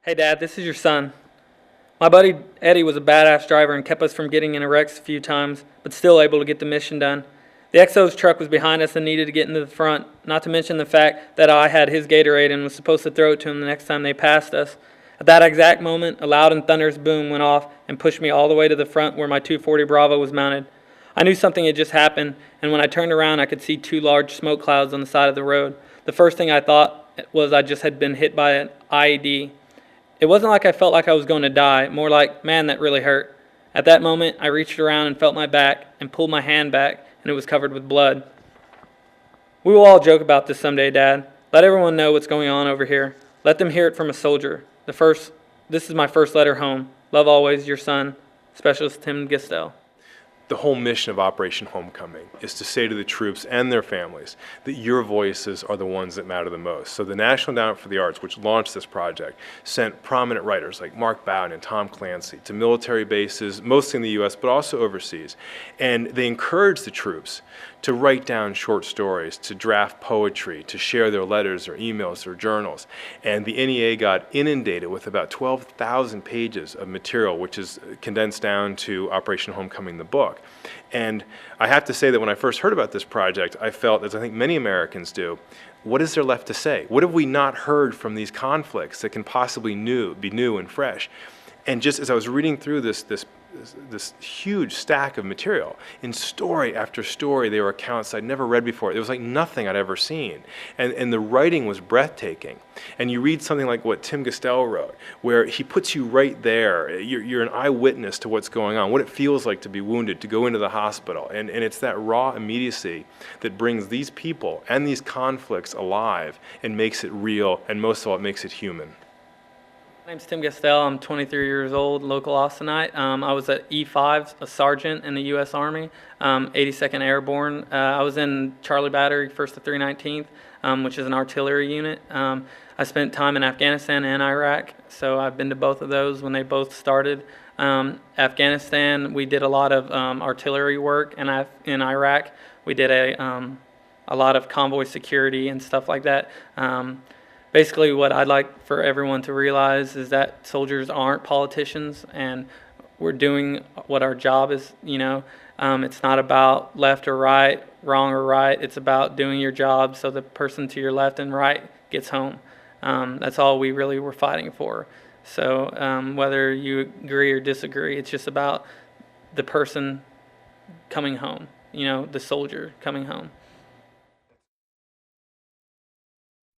Hey Dad, this is your son. My buddy Eddie was a badass driver and kept us from getting in wrecks a few times, but still able to get the mission done. The XO's truck was behind us and needed to get into the front, not to mention the fact that I had his Gatorade and was supposed to throw it to him the next time they passed us. At that exact moment, a loud and thunderous boom went off and pushed me all the way to the front where my 240 Bravo was mounted. I knew something had just happened, and when I turned around, I could see two large smoke clouds on the side of the road. The first thing I thought was I just had been hit by an IED. It wasn't like I felt like I was going to die, more like, man, that really hurt. At that moment, I reached around and felt my back and pulled my hand back, and it was covered with blood. We will all joke about this someday, Dad. Let everyone know what's going on over here. Let them hear it from a soldier. This is my first letter home. Love always, your son, Specialist Tim Gestel. The whole mission of Operation Homecoming is to say to the troops and their families that your voices are the ones that matter the most. So the National Endowment for the Arts, which launched this project, sent prominent writers like Mark Bowden and Tom Clancy to military bases, mostly in the U.S., but also overseas. And they encouraged the troops to write down short stories, to draft poetry, to share their letters or emails or journals. And the NEA got inundated with about 12,000 pages of material, which is condensed down to Operation Homecoming, the book. And I have to say that when I first heard about this project, I felt, as I think many Americans do, what is there left to say? What have we not heard from these conflicts that can possibly be new and fresh? And just as I was reading through this huge stack of material, in story after story, there were accounts I'd never read before. It was like nothing I'd ever seen. And the writing was breathtaking. And you read something like what Tim Gestel wrote, where he puts you right there. You're an eyewitness to what's going on, what it feels like to be wounded, to go into the hospital. And it's that raw immediacy that brings these people and these conflicts alive and makes it real, and most of all, it makes it human. My name's Tim Gestel. I'm 23 years old, local Austinite. I was at E5, a sergeant in the U.S. Army, 82nd Airborne. I was in Charlie Battery, 1st to 319th, which is an artillery unit. I spent time in Afghanistan and Iraq, so I've been to both of those when they both started. Afghanistan, we did a lot of artillery work, and in Iraq, we did a lot of convoy security and stuff like that. Basically, what I'd like for everyone to realize is that soldiers aren't politicians, and we're doing what our job is, It's not about left or right, wrong or right. It's about doing your job so the person to your left and right gets home. That's all we really were fighting for. So whether you agree or disagree, it's just about the person coming home, the soldier coming home.